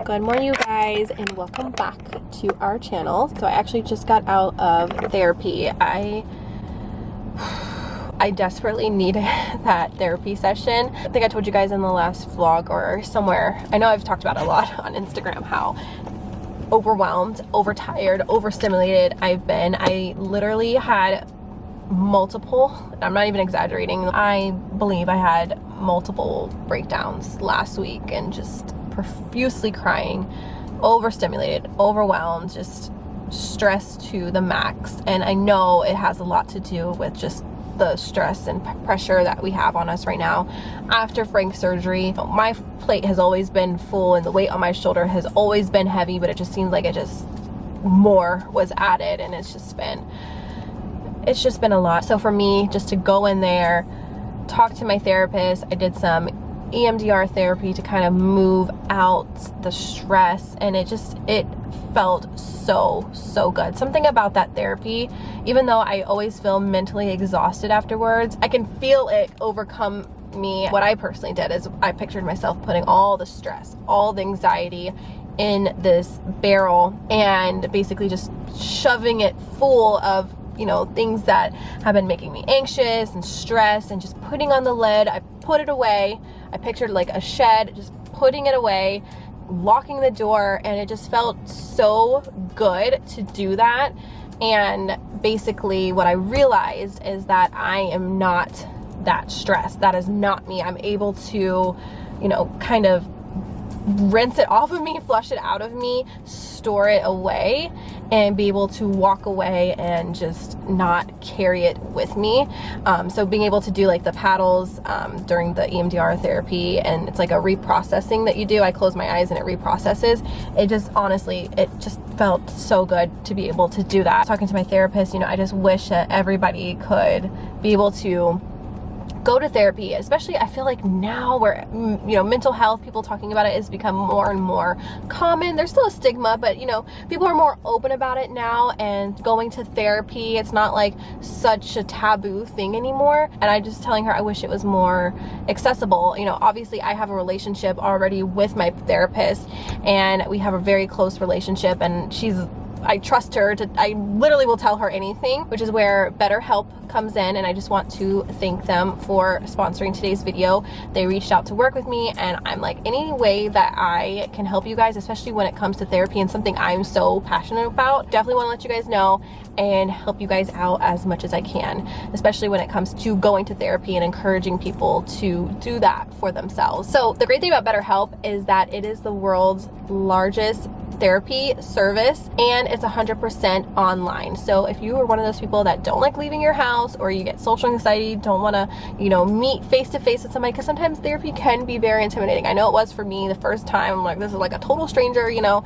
Good morning, you guys, and welcome back to our channel. So I actually just got out of therapy. I desperately needed that therapy session. I think I told you guys in the last vlog or somewhere, I know I've talked about it a lot on Instagram, how overwhelmed, overtired, overstimulated I've been. I literally had multiple, I'm not even exaggerating, I believe I had multiple breakdowns last week and just profusely crying, overstimulated, overwhelmed, just stressed to the max. And I know it has a lot to do with just the stress and pressure that we have on us right now after Frank's surgery. My plate has always been full and the weight on my shoulder has always been heavy, but it just seems like it just more was added, and it's just been a lot. So for me, just to go in there, talk to my therapist, I did some EMDR therapy to kind of move out the stress, and it felt so good. Something about that therapy, even though I always feel mentally exhausted afterwards, I can feel it overcome me. What I personally did is I pictured myself putting all the stress, all the anxiety in this barrel and basically just shoving it full of, you know, things that have been making me anxious and stressed, and just putting on the lid. I put it away. I pictured like a shed, just putting it away, locking the door, and it just felt so good to do that. And basically what I realized is that I am not that stressed. That is not me. I'm able to, you know, kind of rinse it off of me, flush it out of me, store it away, and be able to walk away and just not carry it with me. So being able to do like the paddles during the EMDR therapy, and it's like a reprocessing that you do. I close my eyes and it reprocesses. It just, honestly, it just felt so good to be able to do that. Talking to my therapist, you know, I just wish that everybody could be able to go to therapy, especially I feel like now where, you know, mental health, people talking about it has become more and more common. There's still a stigma, but you know, people are more open about it now, and going to therapy, it's not like such a taboo thing anymore. And I just telling her I wish it was more accessible. You know, obviously I have a relationship already with my therapist, and we have a very close relationship, and I trust her I literally will tell her anything, which is where BetterHelp comes in. And I just want to thank them for sponsoring today's video. They reached out to work with me, and I'm like, any way that I can help you guys, especially when it comes to therapy and something I'm so passionate about, definitely want to let you guys know and help you guys out as much as I can, especially when it comes to going to therapy and encouraging people to do that for themselves. So the great thing about BetterHelp is that it is the world's largest therapy service, and it's 100% online. So if you are one of those people that don't like leaving your house, or you get social anxiety, don't want to, you know, meet face to face with somebody, because sometimes therapy can be very intimidating. I know it was for me the first time. I'm like, this is like a total stranger, you know.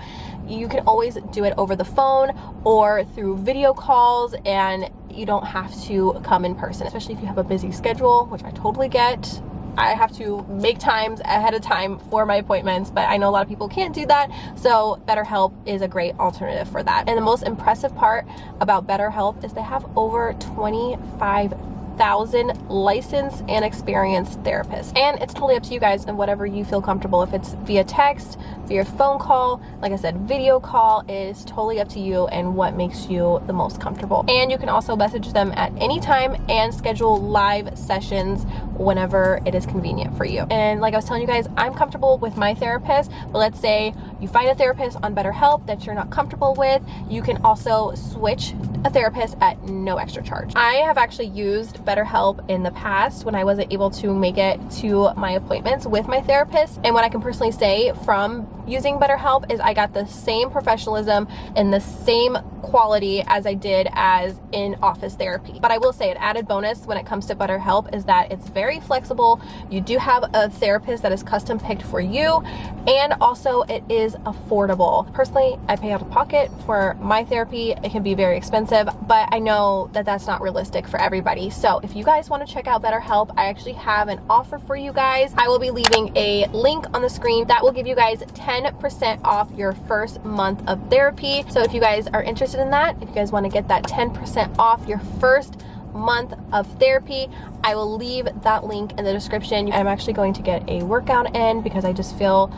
You can always do it over the phone or through video calls, and you don't have to come in person, especially if you have a busy schedule, which I totally get. I have to make times ahead of time for my appointments, but I know a lot of people can't do that. So BetterHelp is a great alternative for that. And the most impressive part about BetterHelp is they have over 25,000 licensed and experienced therapists. And it's totally up to you guys and whatever you feel comfortable. If it's via text, via phone call, like I said, video call is totally up to you and what makes you the most comfortable. And you can also message them at any time and schedule live sessions whenever it is convenient for you. And like I was telling you guys, I'm comfortable with my therapist, but let's say you find a therapist on BetterHelp that you're not comfortable with, you can also switch a therapist at no extra charge. I have actually used BetterHelp in the past when I wasn't able to make it to my appointments with my therapist. And what I can personally say from using BetterHelp is I got the same professionalism and the same quality as I did as in office therapy. But I will say an added bonus when it comes to BetterHelp is that it's very flexible. You do have a therapist that is custom picked for you, and also it is affordable. Personally, I pay out of pocket for my therapy. It can be very expensive, but I know that that's not realistic for everybody. So if you guys want to check out BetterHelp, I actually have an offer for you guys. I will be leaving a link on the screen that will give you guys 10% off your first month of therapy. So if you guys are interested in that, if you guys want to get that 10% off your first month of therapy, I will leave that link in the description. I'm actually going to get a workout in because I just feel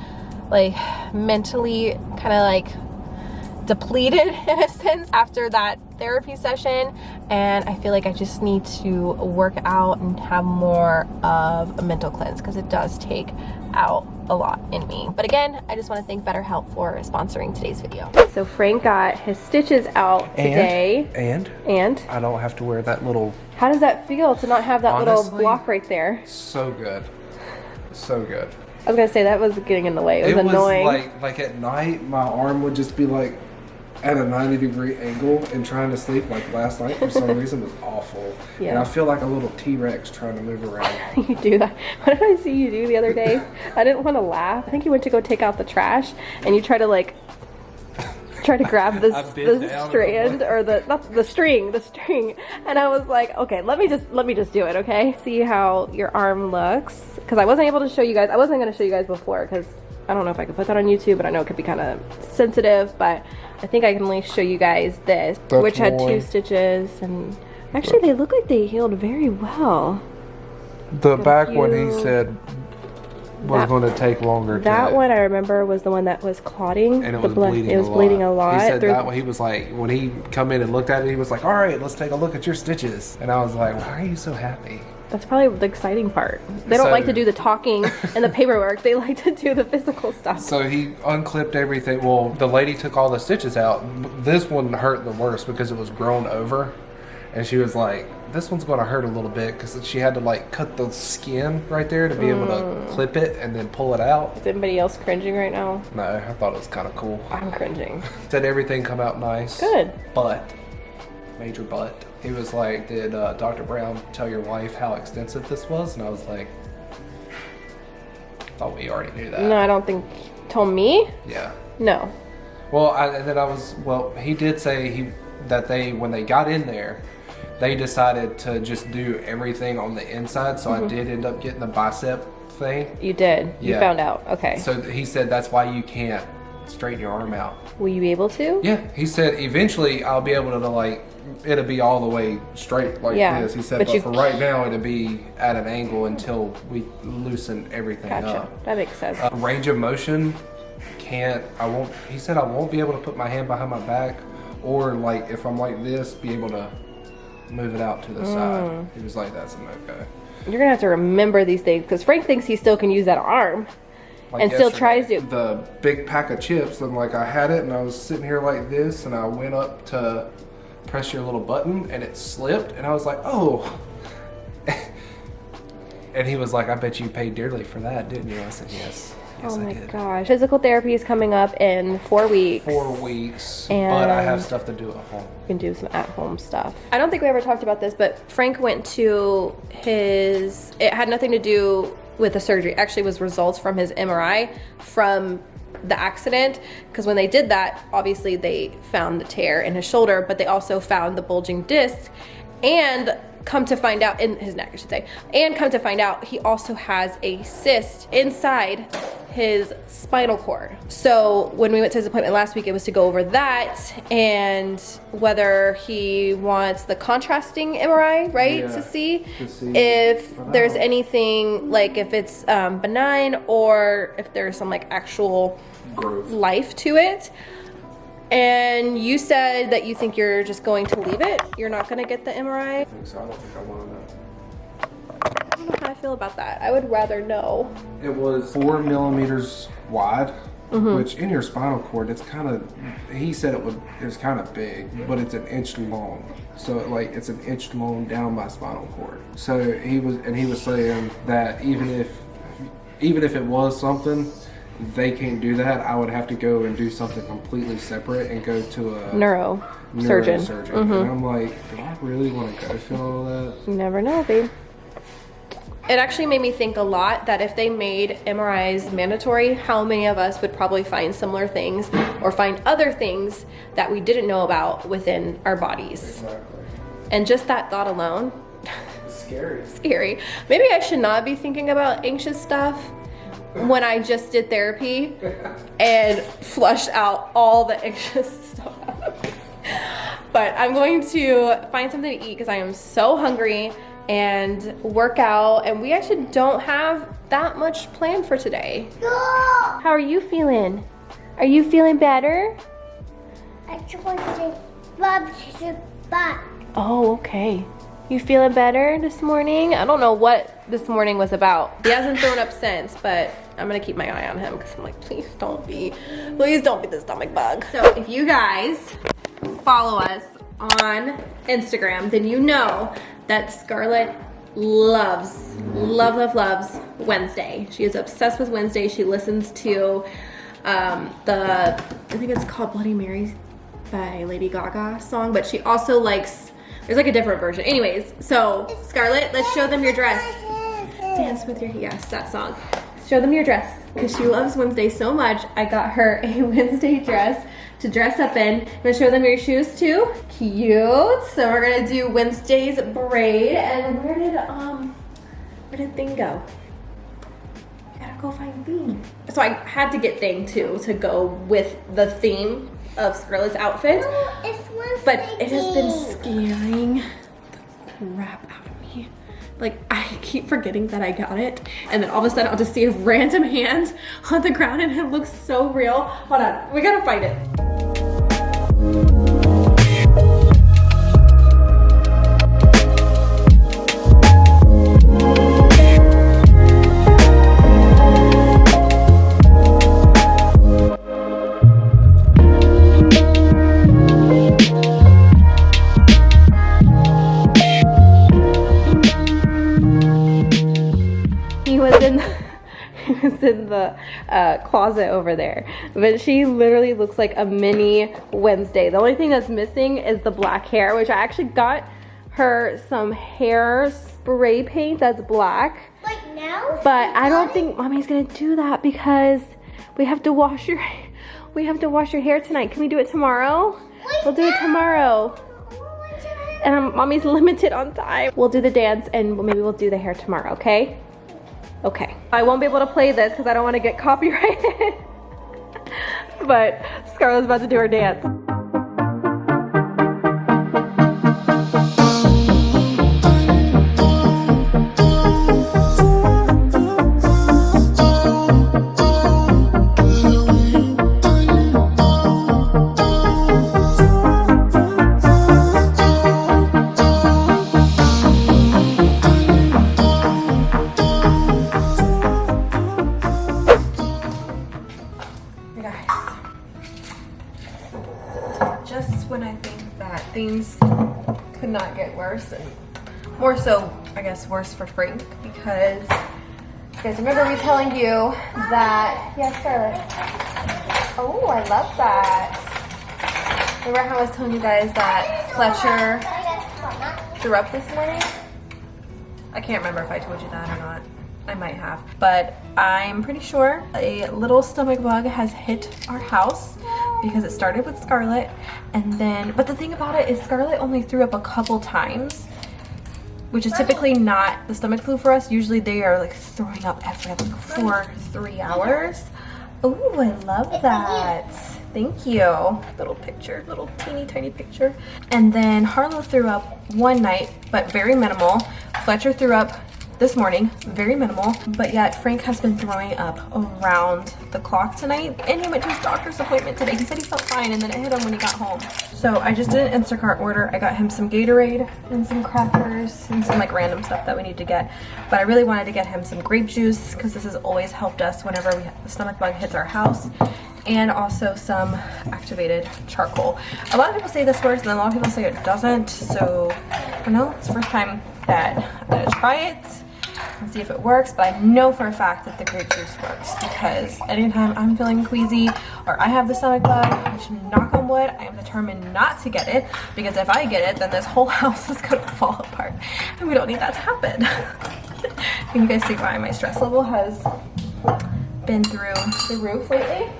like mentally kind of like depleted in a sense after that therapy session, and I feel like I just need to work out and have more of a mental cleanse because it does take out a lot in me. But again, I just want to thank BetterHelp for sponsoring today's video. So Frank got his stitches out today. And I don't have to wear that little... How does that feel to not have that little block right there? So good. So good. I was gonna say that was getting in the way. It was annoying. Like at night, my arm would just be like at a 90-degree angle and trying to sleep. Like last night for some reason was awful. Yeah. And I feel like a little T-Rex trying to move around. You do that. What did I see you do the other day? I didn't want to laugh. I think you went to go take out the trash and you try to like grab the strand or the string, and I was like, okay, let me just do it, okay? See how your arm looks, because I wasn't able to show you guys. I wasn't going to show you guys before because I don't know if I could put that on YouTube, but I know it could be kind of sensitive, but I think I can at least show you guys this, which had 2 stitches, and actually they look like they healed very well. The back one he said was going to take longer. That one I remember was the one that was clotting, and it was bleeding a lot. He said that one, he was like, when he come in and looked at it, he was like, all right, let's take a look at your stitches. And I was like, why are you so happy? That's probably the exciting part. They don't like to do the talking and the paperwork. They like to do the physical stuff. So he unclipped everything. Well, the lady took all the stitches out. This one hurt the worst because it was grown over. And she was like, this one's going to hurt a little bit, because she had to like cut the skin right there to be able to clip it and then pull it out. Is anybody else cringing right now? No, I thought it was kind of cool. I'm cringing. Said everything come out nice. Good. But, major but. He was like, did Dr. Brown tell your wife how extensive this was? And I was like, I thought we already knew that. No, I don't think. Told me? Yeah. No. Well, he did say that when they got in there, they decided to just do everything on the inside. So I did end up getting the bicep thing. You did? Yeah. You found out. Okay. So he said that's why you can't straighten your arm out. Will you be able to? Yeah. He said eventually I'll be able to like, it'll be all the way straight like this. He said, but for right now it'll be at an angle until we loosen everything up. That makes sense. Range of motion, he said I won't be able to put my hand behind my back, or like if I'm like this, be able to move it out to the side. He was like, that's a no-go. You're gonna have to remember these things, because Frank thinks he still can use that arm. Like and still tries to. The big pack of chips, and like I had it and I was sitting here like this, and I went up to press your little button and it slipped, and I was like, oh. And he was like, I bet you paid dearly for that, didn't you? I said, yes. Yes, oh my gosh. Physical therapy is coming up in 4 weeks. 4 weeks. But I have stuff to do at home. You can do some at-home stuff. I don't think we ever talked about this, but Frank went to it had nothing to do with the surgery. Actually, it was results from his MRI from the accident, because when they did that, obviously they found the tear in his shoulder, but they also found the bulging disc, and come to find out, in his neck I should say, and come to find out he also has a cyst inside his spinal cord. So when we went to his appointment last week, it was to go over that and whether he wants the contrasting MRI, right? Yeah, to see if there's anything, like if it's benign or if there's some like actual growth, life to it. And you said that you think you're just going to leave it? You're not going to get the MRI? I think so. I don't think I want to know. I don't know how I feel about that. I would rather know. It was 4 millimeters wide, which in your spinal cord, it's kind of, he said it was kind of big, but it's 1 inch long. So like it's 1 inch long down my spinal cord. So he was saying that even if it was something, they can't do that. I would have to go and do something completely separate and go to a neurosurgeon. And I'm like, do I really want to go through all that? You never know, babe. It actually made me think a lot that if they made MRIs mandatory, how many of us would probably find similar things or find other things that we didn't know about within our bodies. Exactly. And just that thought alone. Scary. Scary. Maybe I should not be thinking about anxious stuff when I just did therapy and flushed out all the anxious stuff. But I'm going to find something to eat because I am so hungry and work out. And we actually don't have that much planned for today. How are you feeling? Are you feeling better? I just want to rub his back. Oh, okay. You feeling better this morning? I don't know what this morning was about. He hasn't thrown up since, but I'm gonna keep my eye on him because I'm like, please don't be the stomach bug. So if you guys follow us on Instagram, then you know that Scarlett loves Wednesday. She is obsessed with Wednesday. She listens to I think it's called Bloody Mary by Lady Gaga song, but she also likes, there's like a different version. Anyways, so Scarlett, let's show them your dress. Dance with your, yes, that song. Show them your dress because she loves Wednesday so much. I got her a Wednesday dress to dress up in. I'm gonna show them your shoes too. Cute. So we're gonna do Wednesday's braid. And where did Thing go? You gotta go find Thing. So I had to get Thing too to go with the theme of Scarlett's outfit. No, it's Wednesday. But it has been scaring the crap out of me. Like, I keep forgetting that I got it, and then all of a sudden I'll just see a random hand on the ground and it looks so real. Hold on, we gotta find it. He was in the closet over there, but she literally looks like a mini Wednesday. The only thing that's missing is the black hair, which I actually got her some hair spray paint that's black. Like now? But I don't think Mommy's gonna do that because we have to wash your hair tonight. Can we do it tomorrow? We'll do it tomorrow. And Mommy's limited on time. We'll do the dance and maybe we'll do the hair tomorrow, okay? Okay. I won't be able to play this because I don't want to get copyrighted. But Scarlett's about to do her dance. Just when I think that things could not get worse, and more so, I guess, worse for Frank, because you guys remember me telling you that, yes, Scarlett. Oh, I love that. Remember how I was telling you guys that Fletcher threw up this morning? I can't remember if I told you that or not. I might have, but I'm pretty sure a little stomach bug has hit our house because it started with Scarlett, and then, but the thing about it is Scarlett only threw up a couple times, which is typically not the stomach flu for us. Usually they are like throwing up every like 4 or 3 hours. Oh, I love that. Thank you. Little picture, little teeny tiny picture. And then Harlow threw up one night, but very minimal. Fletcher threw up this morning, very minimal, but yet Frank has been throwing up around the clock tonight, and he went to his doctor's appointment today. He said he felt fine, and then it hit him when he got home. So I just did an Instacart order. I got him some Gatorade and some crackers and some like random stuff that we need to get, but I really wanted to get him some grape juice because this has always helped us whenever the stomach bug hits our house, and also some activated charcoal. A lot of people say this works, and then a lot of people say it doesn't, so I don't know, it's the first time that I'm gonna try it and see if it works, but I know for a fact that the grape juice works because anytime I'm feeling queasy or I have the stomach bug, which, knock on wood, I am determined not to get it, because if I get it, then this whole house is gonna fall apart, and we don't need that to happen. Can you guys see why my stress level has been through the roof lately?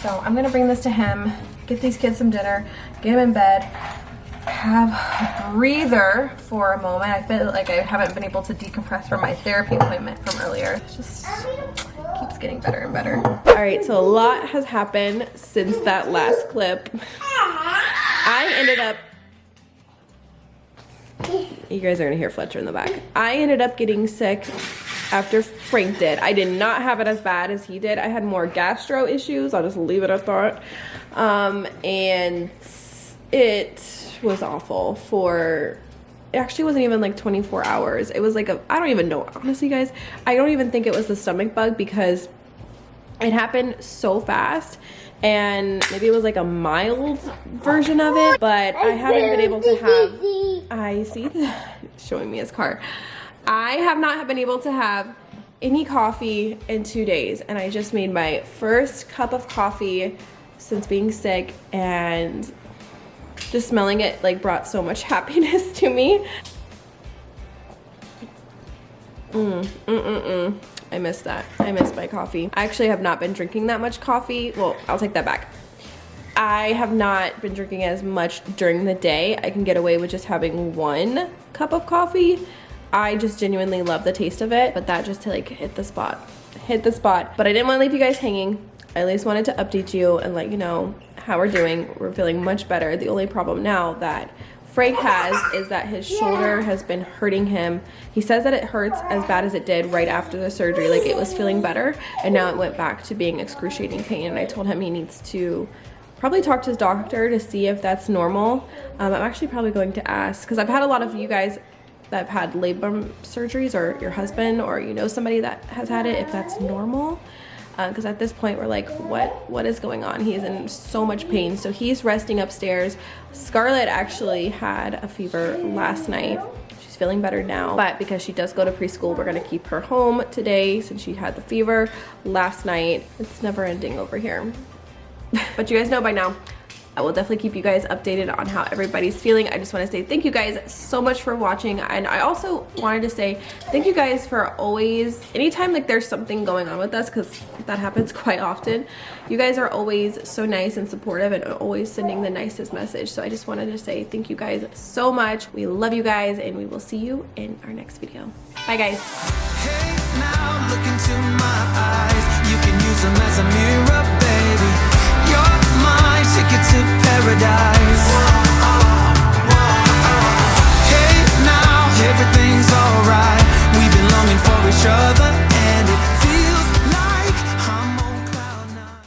So I'm gonna bring this to him, get these kids some dinner, get him in bed, have a breather for a moment. I feel like I haven't been able to decompress from my therapy appointment from earlier. It just keeps getting better and better. All right, so a lot has happened since that last clip. I ended up You guys are gonna hear Fletcher in the back. I ended up getting sick after Frank did. I did not have it as bad as he did. I had more gastro issues. I'll just leave it at that. And it was awful for, it actually wasn't even like 24 hours. It was like I don't even know, honestly guys. I don't even think it was the stomach bug because it happened so fast. And maybe it was like a mild version of it, but I haven't been able to have, I see that showing me his car. I have not been able to have any coffee in 2 days, and I just made my first cup of coffee since being sick, and just smelling it like brought so much happiness to me. I miss that. I miss my coffee. I actually have not been drinking that much coffee. Well, I'll take that back. I have not been drinking as much during the day. I can get away with just having 1 cup of coffee. I just genuinely love the taste of it, but that just like hit the spot. But I didn't want to leave you guys hanging. I at least wanted to update you and let you know how we're doing. We're feeling much better. The only problem now that Frank has is that his shoulder has been hurting him. He says that it hurts as bad as it did right after the surgery. Like it was feeling better, and now it went back to being excruciating pain. And I told him he needs to probably talk to his doctor to see if that's normal. I'm actually probably going to ask, because I've had a lot of you guys that have had labor surgeries, or your husband, or you know somebody that has had it, if that's normal. Because at this point we're like, what is going on? He's in so much pain. So he's resting upstairs. Scarlett actually had a fever last night. She's feeling better now, but because she does go to preschool, we're gonna keep her home today since she had the fever last night. It's never ending over here. But you guys know by now, I will definitely keep you guys updated on how everybody's feeling. I just want to say thank you guys so much for watching, and I also wanted to say thank you guys for always, anytime like there's something going on with us, because that happens quite often, you guys are always so nice and supportive and always sending the nicest message. So I just wanted to say thank you guys so much. We love you guys, and we will see you in our next video. Bye guys. Hey, now look into my eyes. You can use them as a mirror, baby. You're my ticket to paradise.